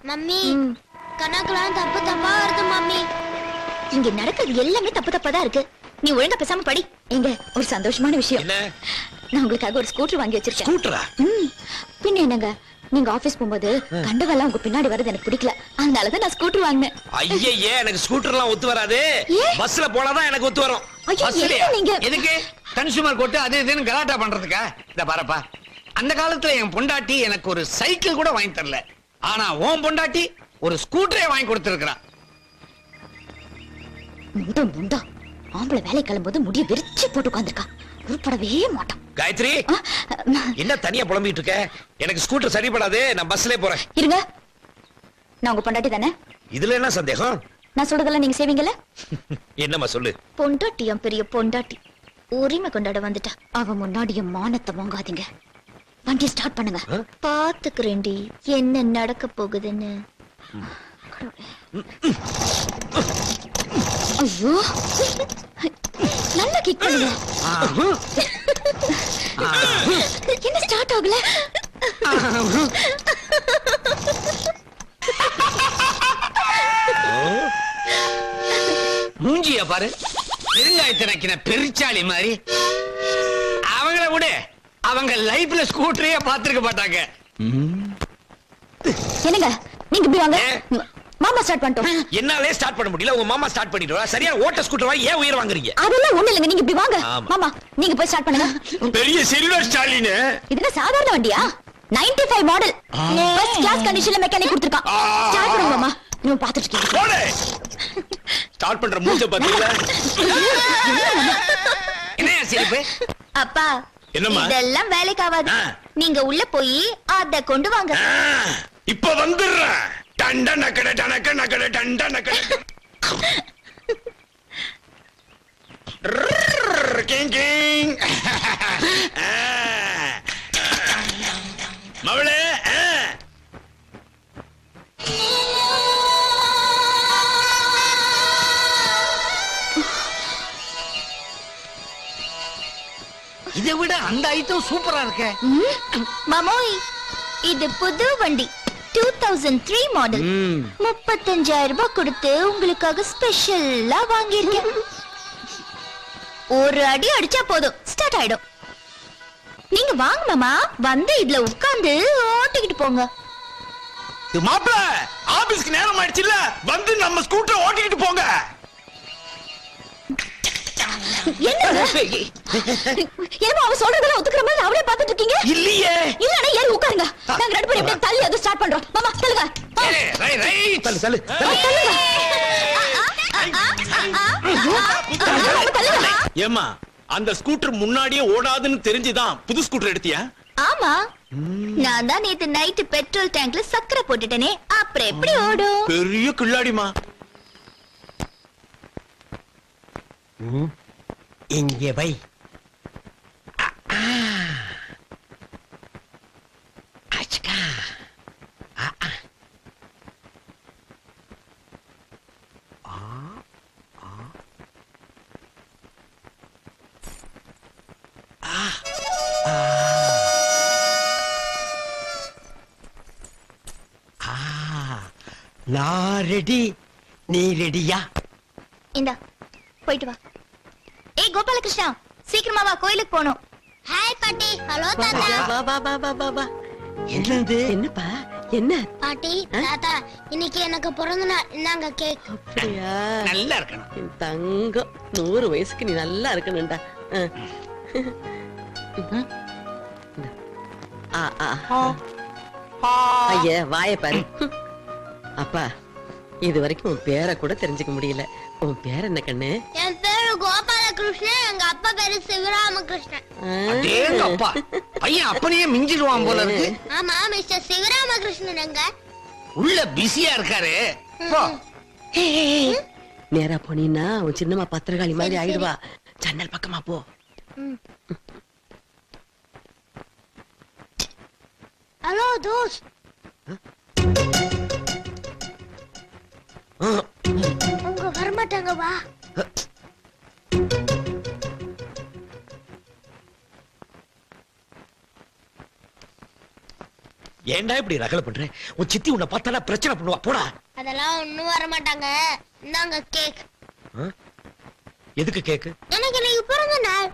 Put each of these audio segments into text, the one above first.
Mummy கணக்கெல்லாம் தப்பு தப்பா வருது மம்மி. இங்க நடக்கிறது எல்லாமே தப்பு தப்பா தான் இருக்கு. நீ ஒழுங்கா பேசாம படி. எங்க ஒரு சந்தோஷமான விஷயம். என்ன? நான் உங்களுக்காக ஒரு ஸ்கூட்டர் வாங்கி வச்சிருக்கேன். ஸ்கூட்டரா? பின்ன என்னங்க, நீங்க ஆபீஸ் போகும்போது கண்டவெல்லாம் உங்க பின்னாடி வரது எனக்கு பிடிக்கல. அதனாலதான் நான் ஸ்கூட்டர் வாங்கினேன். ஐயே, எனக்கு ஸ்கூட்டர்லாம் ஒத்து வராது. பஸ்ல போனாதான் எனக்கு ஒத்து வரும். பஸ்லயா? நீங்க எதுக்கு கன்சூமர் கோர்ட் அது இதுன்னு கலாட்டா பண்றதுக்கா? இத பாருப்பா, அந்த காலத்துல என் பொண்டாட்டி எனக்கு ஒரு சைக்கிள் கூட வாங்கி தரல. ஆனா உன் பொண்டாட்டி ஒரு ஸ்கூட்டரே வாங்கி கொடுத்திருக்கான். முண்டா முண்டா ஆம்பளை வேலை கிளம்பும்போது முடிய விரிச்சு போட்டு உட்கார்ந்திருக்கா. உருப்படவே மாட்டான். காயத்ரி, என்ன தனியா புலம்பிட்டு இருக்க? எனக்கு ஸ்கூட்டர் சரிப்படாது. நான் பஸ்ல போறேன். இருங்க, நான் உங்க பொண்டாட்டி தானே? இதுல என்ன சந்தேகம்? நான் சொல்றதெல்லாம் நீங்க செய்வீங்கல்ல? என்னம்மா சொல்லு. பொண்டாட்டியம் பெரிய பொண்டாட்டி உரிமை கொண்டாட வந்துட்டா. அவ முன்னாடி என் மானத்தை வாங்காதீங்க. வண்டி ஸ்டார்ட் பண்ணுங்க. பாத்துக்கிறேன்டி என்ன நடக்க போகுதுன்னு. ஐயோ, நல்லா கிக் பண்ணுங்க. என்ன ஸ்டார்ட் ஆகல? மூஞ்சிய பாரு, பெருங்காயத்தினக்கின பெருச்சாளி மாதிரி. அவங்கள விட அவங்க லைஃப்ல ஸ்கூட்டரே பாத்துருக்க மாட்டாங்க. என்னங்க நீங்க இப்படி வாங்க. மாமா ஸ்டார்ட் பண்ணிட்டோம். என்னாலே ஸ்டார்ட் பண்ண முடியல. உங்க மாமா ஸ்டார்ட் பண்ணிடுவா. சரியா ஓட்ட ஸ்கூட்டர் வாங்கி ஏன் உயிர் வாங்குறீங்க? அதெல்லாம் ஒண்ணு இல்லங்க, நீங்க இப்படி வாங்க. மாமா நீங்க போய் ஸ்டார்ட் பண்ணுங்க. பெரிய சில்வர் ஸ்டாலின். இதுனா சாதாரண வண்டியா? 95 மாடல். ஃபர்ஸ்ட் கிளாஸ் கண்டிஷன்ல மெக்கானிக் கொடுத்திருக்கான். ஸ்டார்ட் பண்ணுங்க மாமா. நீங்க பாத்துட்டு இருக்கீங்க. போடு. ஸ்டார்ட் பண்ற மூஞ்ச பாத்தீங்களா? என்னையா சிரிப்பு? அப்பா, என்னம்மா? இதெல்லாம் வேலைக்கு ஆகாது. நீங்க உள்ள போய் அத கொண்டு வாங்க. இப்ப வந்துடுறேன். டண்ட நக்கட டனக்க நக்கட டண்ட நக்கட. King king. மவளே, இதை விட அந்த ஐட்டம் சூப்பரா இருக்க. மாமோய், இது புது வண்டி 2003 மாடல். 35,000 ரூபாய் கொடுத்து உங்களுக்காக ஸ்பெஷலா வாங்கியிருக்கேன். ஒரு அடி அடிச்சா போதும், ஸ்டார்ட் ஆயிடும். நீங்க வாங்க மாமா, வந்து இதுல உட்கார்ந்து ஓட்டிக்கிட்டு போங்க. மாப்ள, ஆபீஸ்க்கு நேரம் ஆயிடுச்சுல, வந்து நம்ம ஸ்கூட்டர் ஓட்டிக்கிட்டு போங்க. என்னங்க அவ சொல்றதெல்லாம் ஒத்துக்கிற மாதிரி அவரே பாத்துட்டு இருக்கீங்க? இல்லையே. இல்லனா ஏறி உட்காருங்க. நாங்க ரெண்டு பேரும் இப்படி தள்ளி அது ஸ்டார்ட் பண்றோம். மாமா தள்ளுங்க. தள்ளு தள்ளு. ஏம்மா, அந்த ஸ்கூட்டர் முன்னாடியே ஓடாதுன்னு தெரிஞ்சுதான் புது ஸ்கூட்டர் எடுத்தியா? ஆமா, நான் தான் நேத்து நைட் பெட்ரோல் டேங்க்ல சக்கரை போட்டுட்டேனே, அப்புறம் எப்படி ஓடும்? பெரிய கில்லாடிமா. இங்கே வை. நான் ரெடி, நீ ரெடியா? இந்தா போயிட்டு வா. ஏய் கோபாலகிருஷ்ணா, சீக்கிரமா வா, கோயிலுக்கு போணும். ஹாய் பாட்டி. ஹலோ தாத்தா. வா வா வா வா வா வா. என்னது? என்னப்பா என்ன? பாட்டி, தாத்தா, இன்னைக்கு எனக்கு பிறந்த நாள். இந்தாங்க கேக். அப்படியா? நல்லா இருக்கணும். என் தங்கம், 100 வயசுக்கு நீ நல்லா இருக்கணும்டா. ஐயா வாய பாரு. அப்பா, இது வரைக்கும் உன் பேரை கூட தெரிஞ்சுக்க முடியல. உன் பேர் என்ன கண்ணு? என் பேரு கோபாலகிருஷ்ணன், எங்க அப்பா பேரு சிவராமகிருஷ்ணன். அடேங்க அப்பா, பையன் அப்பனையே மிஞ்சிடுவான் போல இருக்கு. ஆமா, மிஸ்டர் சிவராமகிருஷ்ணன் எங்க? உள்ள பிஸியா இருக்காரு. நேரா போனீன்னா உன் சின்னம்மா பத்திரகாளி மாதிரி ஆயிடுவா. ஜன்னல் பக்கமா போ. Hello those. உங்க வரமாட்டாங்க, வா. ஏன்டா இப்படி ரகல பண்ற? உன் சித்தி உன்னை பார்த்தாலும் பிரச்சனை பண்ணுவா. போடா. அதெல்லாம் ஒண்ணும் வர மாட்டாங்க. இந்தாங்க கேக். எதுக்கு கேக்கு? எனக்கு இன்னைக்கு பிறந்த நாள்.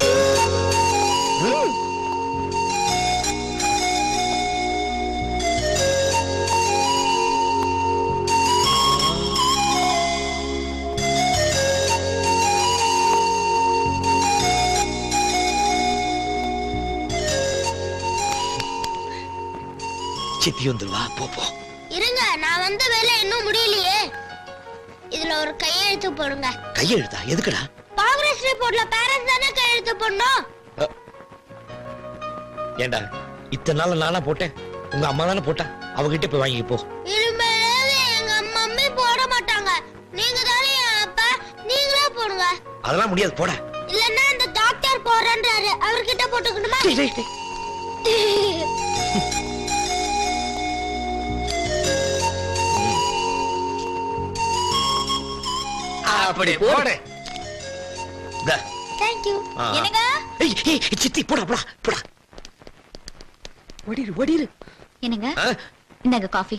சித்தி வந்துருவா. போ. இருங்க, நான் வந்த வேலை இன்னும் முடியலையே. இதுல ஒரு கையெழுத்து போடுங்க. கையெழுத்தா? எதுக்குடா? ப்ராக்ரஸ் ரிப்போர்ட்ல பேரண்ட்ஸ் தானே கையெழுத்து போடணும். ஏண்டா இத்தனை நாள் நானா போட்டேன்? உங்க அம்மா தானே போட்டா. அவகிட்ட போய் வாங்கி போ. இனிமேலாவது எங்க மம்மி போட மாட்டாங்க. நீங்க தானே என் அப்பா, நீங்களே போடுங்க. அதெல்லாம் முடியாது. போடா. இல்லன்னா இந்த டாக்டர் போறேன்றாரு, அவர்கிட்ட போட்டுக்கணுமா? அப்படி போடு. Thank you. என்னங்க? சித்தி போடா. ஓடிரு. என்னங்க? இந்தாங்க காஃபி.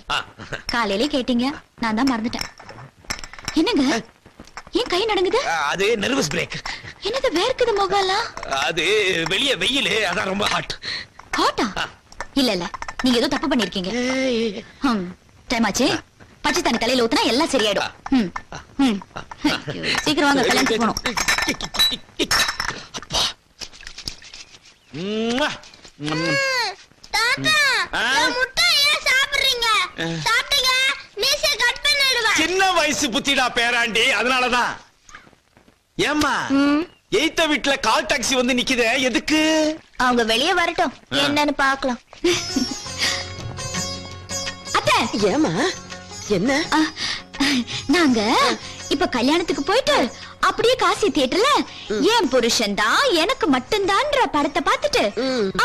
காலையிலே கேட்டீங்க, நான் தான் மறந்துட்டேன். என்னங்க ஏன் கை நடுங்குது? அது நர்வஸ் பிரேக். என்னது வேர்க்குது முகம்லாம்? அது வெளிய வெயில், அதான் ரொம்ப ஹாட். ஹாட்டா? இல்ல நீங்க ஏதோ தப்பு பண்ணிருக்கீங்க. டைம் ஆச்சு. பச்சை தண்ணி தலையில ஊத்துனா எல்லாம் சரியாயிடும். ஐயோ, சீக்கிரம் வாங்க, கல்யாணத்துக்கு போகணும். தாத்தா, என் முட்டை ஏன் சாப்பிடுறீங்க? சாப்பிட்டீங்க மீசை கட் பண்ணிடுவேன். சின்ன வயசு புத்திடா பேராண்டி, அதனாலதான். ஏம்மா எய்த்த வீட்டுல கால் டாக்ஸி வந்து நிக்குதே, எதுக்கு? அவங்க வெளியே வரட்டும், என்னன்னு பாக்கலாம். அத்தை, ஏமா என்ன? நாங்க இப்ப கல்யாணத்துக்கு போயிட்டு அப்படியே காசி தியேட்டர்ல என் புருஷன் தான் எனக்கு மட்டும்தான்ற படத்தை பார்த்துட்டு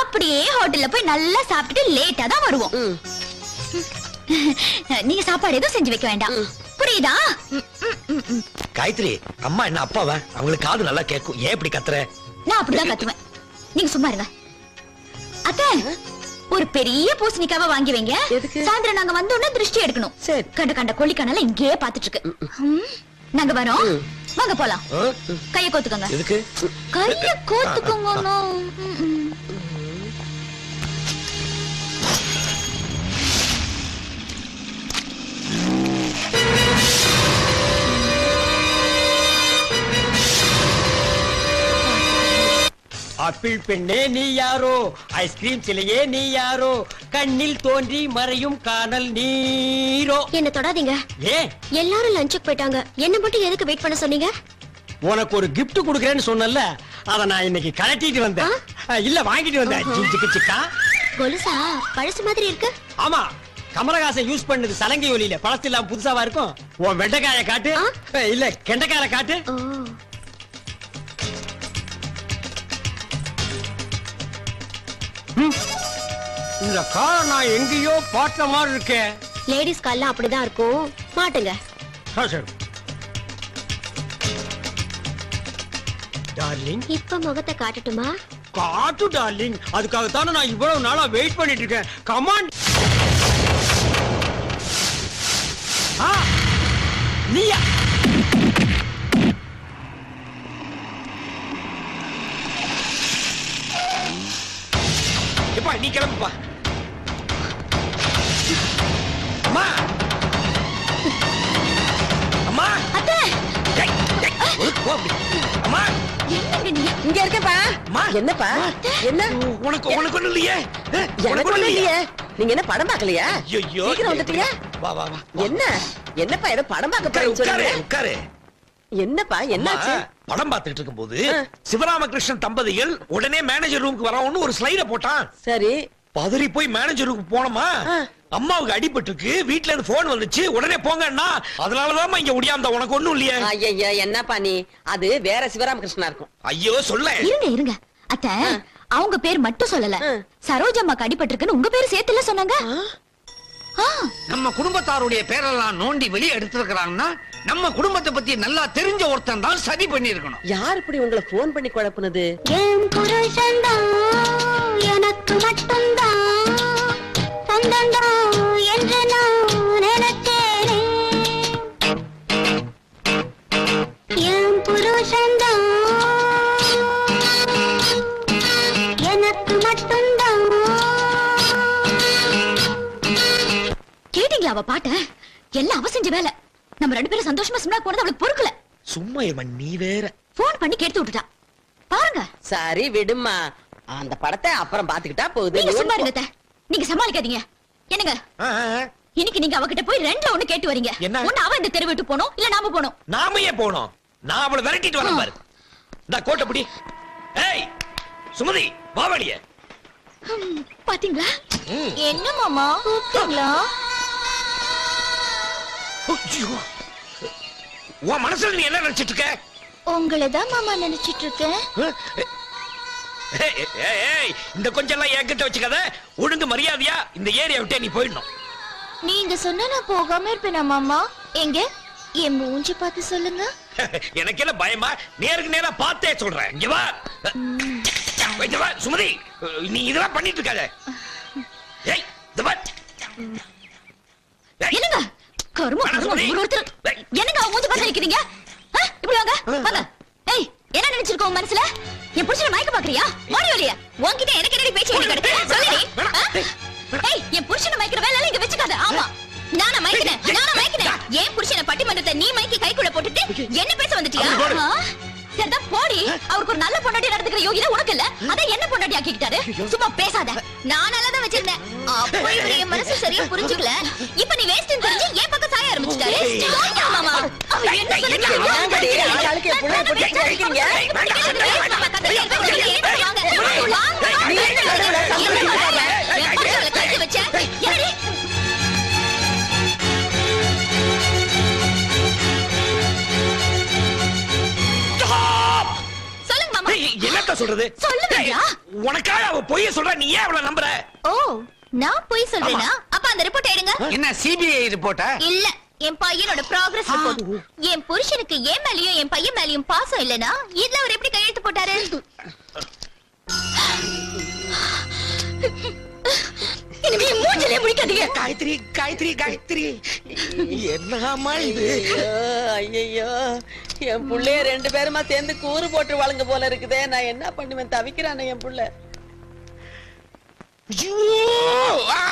அப்படியே ஹோட்டல்ல போய் நல்லா சாப்பிட்டுட்டு லேட்டா தான் வருவோம். நீங்க சாப்பாடு எதுவும் செஞ்சு வைக்க வேண்டாம், புரியுதா? காயத்ரி, அம்மா என்ன அப்பாவா? அவங்களுக்கு காது நல்லா கேட்கும். ஏன் இப்படி கத்துற? நான் அப்படிதான் கத்துவேன், நீங்க சும்மா இருங்க. அத்தை, ஒரு பெரிய பூசணிக்காவை வாங்கி வைங்க. சாயந்தரம் நாங்க வந்தோம்னா திருஷ்டி எடுக்கணும். சரி. கண்ட கொல்லிக்கனால இங்கேயே பாத்துட்டு இருக்கு. நாங்க வரோம், வாங்க போலாம். கைய கோத்துக்கோங்க. எதுக்கு? கைய கோத்துக்கோங்க. ஆப்பிள் பெண்ணே நீ யாரோ, ஐஸ்கிரீம் சிலையே நீ யாரோ, கண்ணில் தோன்றி மறையும் காணல் நீரோ. என்ன தொடாதீங்க. ஏன்? எல்லாரும் லஞ்சுக்கு போயிட்டாங்க, என்ன மட்டும் எதுக்கு வெயிட் பண்ண சொன்னீங்க? உனக்கு ஒரு gift குடுக்கறேன்னு சொன்னல, அத நான் இன்னைக்கு கலட்டிட்டு வந்தேன். இல்ல வாங்கிட்டு வந்தேன். ஜிஞ்சிக்கு சிக்கா. கொலுசா பழசு மாதிரி இருக்கு. ஆமா, கமலஹாசன் யூஸ் பண்ணது சலங்கை ஒலியில. பழசு இல்லாம புதுசாவா இருக்கும். உன் வெண்டைக்காய காட்டு. இல்ல கெண்டைக்காய காட்டு. இந்த கார் நான் எங்கேயோ பார்த்த மாதிரி இருக்கேன். லேடிஸ் கால்ல அப்படிதான் இருக்கும், மாட்டுங்க. டார்லிங், இப்ப முகத்தை காட்டட்டுமா? காட்டு டார்லிங். அதுக்காகத்தானே நான் இவ்வளவு நாளா வெயிட் பண்ணிட்டு இருக்கேன். கமான். நீயா? எப்பா நீ கிளம்புப்பா. அம்மா, அம்மா, அத்தை, அம்மா, என்னங்க நீங்க? இங்க இருக்கேப்பா. அம்மா. என்னப்பா? என்ன? உனக்கு ஒண்ணு இல்லையே? எனக்கு ஒண்ணும் இல்லையே. நீங்க என்ன படம் பார்க்கலையா? ஐயோ, சீக்கிரம் வந்துட்டீங்க. வா. என்னப்பா ஏதோ படம் பார்க்க போறேன்னு உட்காரு. சொல்றீங்க. என்னப்பா என்னாச்சு? படம் பார்த்துட்டு இருக்கும்போது சிவராமகிருஷ்ணன் தம்பதிகள் உடனே மேனேஜர் ரூமுக்கு வரணும்னு ஒரு ஸ்லைட போட்டான். சரி. பதறி போய் மேனேஜர் ரூமுக்கு போனோமா, அம்மாவுக்கு அடிபட்டுருக்கு, வீட்ல இருந்து போன் வந்துச்சு, உடனே போங்கன்னா அதனாலதான் இங்க ஒடியாந்த. உனக்கு ஒண்ணும் இல்லையே? ஐயா என்னப்பா நீ? அது வேற சிவராமகிருஷ்ணனா இருக்கும். ஐயோ சொல்ல. இருங்க அத்தை, அவங்க பேர் மட்டும் சொல்லல, சரோஜம்மாக்கு அடிபட்டிருக்குன்னு உங்க பேரு சேர்த்துல சொன்னாங்க. நம்ம குடும்பத்தாருடைய பேரெல்லாம் நோண்டி வெளியே எடுத்திருக்கிறாங்கன்னா நம்ம குடும்பத்தை பத்தி நல்லா தெரிஞ்ச ஒருத்தன் தான் சதி பண்ணிருக்கணும். யார் இப்படி உங்களை போன் பண்ணி குழப்புனது? என் புருஷன்தான் எனக்கு மட்டும்தான் சொந்தம்தான். அவ பாட்ட எல்லாம் அவ செஞ்ச வேலை. நம்ம 2 பேரும் சந்தோஷமா சிம்லா போனது அவளுக்கு பொறுக்கல. சும்மா ஏமா நீ வேற. போன் பண்ணி கேட்டு விட்டுட்டா பாருங்க. சரி விடுமா, அந்த படத்தை அப்புறம் பாத்துக்கிட்டா போகுது. நீங்க சும்மா இருங்க அத்தை. நீங்க சமாளிக்காதீங்க. என்னங்க இன்னைக்கு நீங்க அவகிட்ட போய் 2ல 1 கேட்டு வரீங்க. என்ன? ஒண்ணு அவ இந்த தெரு விட்டு போணும், இல்ல நாம போணும். நாம ஏன் போனோம்? நான் அவளை விரட்டிட்டு வரேன் பாரு. இந்த கோட்டை பிடி. ஏய் சுமதி வா வெளியே. பாத்தீங்களா? ம். என்ன மாமா கூப்பிட்டீங்களா? ஐயோ. உன் மனசுல நீ என்ன நினைச்சிட்டு இருக்க? உங்களை தான் மாமா நினைச்சிட்டு இருக்கேன். ஏய், ஏய், ஏய், இந்த கொஞ்சம் எல்லாம் என்கிட்ட வச்சுக்காத. ஒழுங்கு மரியாதையா இந்த ஏரியா விட்டே நீ போயிடணும். நீங்க சொன்னா நான் போகாம இருப்பேனா மாமா? எங்க என் மூஞ்சி பார்த்து சொல்லுங்க. எனக்கு என்ன பயமா? நேருக்கு நேரா பார்த்தே சொல்றேன். இங்க வா. இங்க வா சுமதி, நீ இதெல்லாம் பண்ணிட்டு இருக்காத. ஏய் இந்த வா. ஏய், என்னங்க கரும வேணாம் கரும சுமதி. ஒருத்தர் ஏய். என்னங்க அவ மூஞ்சி பார்த்து நிக்கிறீங்க? இப்படி வாங்க வாங்க. ஏய் என்ன நினைச்சிருக்க உன் மனசுல? என் புருஷனை மயக்க பாக்குறியா? மாடி வெளிய. உன்கிட்ட எனக்கு என்னடி பேச்சு வேண்டி கிடக்கு? சொல்லுடி. ஏய் என் புருஷனை மயக்கிற வேலை இங்க வெச்சுக்காத. ஆமா நானா மயக்கினேன், நானா மயக்கினேன். என் புருஷனை பட்டிமன்றத்தை நீ மயக்கி கைக்குள்ள போட்டுட்டு என்ன பேச வந்துட்டியா? சரிதான் போடி. அவருக்கு ஒரு நல்ல பொண்டாட்டி நடந்துக்கிற யோகிதா உனக்கு இல்ல. அத என்ன பொண்டாட்டி ஆக்கிக்கிட்டாரு? சும்மா பேசாத. நான் நல்லா தான் வச்சிருந்தேன். அப்போ இவரு என் மனசு சரியா புரிஞ்சுக்கல. இப்ப நீ வேஸ்ட்னு தெரிஞ்சு என் பக்கம் சாய ஆரம்பிச்சிட்டாரு. போங்க மாமா. அவ என்ன சொல்லுங்க? ஏங்கடி, ஆளாளுக்கு என் புள்ளைய போட்டு அடிக்கிறீங்க? நீ என்ன நடுவுல சந்தோஷம் பண்றாங்க? என் புருஷனை கைக்கு வச்ச. என்னடி? சொல்லுங்க மாமா. ஏய், என்னத்த சொல்றது? சொல்லுங்கய்யா. ஏய், உனக்காக அவ பொய்ய சொல்ற, நீ ஏன் அவளை நம்புற? ஓ நான் போய் சொல்றேனா? அப்ப அந்த ரிப்போர்ட் எடுங்க. என்ன சிபிஐ ரிப்போர்ட்டா? இல்ல என் பையனோட ப்ராக்ரஸ் ரிப்போர்ட். என் புருஷனுக்கு என் மேலயும் என் பையன் மேலயும் பாசம் இல்லனா இதுல அவர் எப்படி கையெழுத்து போட்டாரு? இனிமே மூஞ்சிலே முடிக்காதீங்க. காயத்ரி காயத்ரி காயத்ரி, என்னம்மா இது? ஐயோ என் புள்ளைய 2 பேருமா சேர்ந்து கூறு போட்டு வழங்க போல இருக்குதே. நான் என்ன பண்ணுவேன்? தவிக்கிறானே என் புள்ள. ஐயோ! ஆ!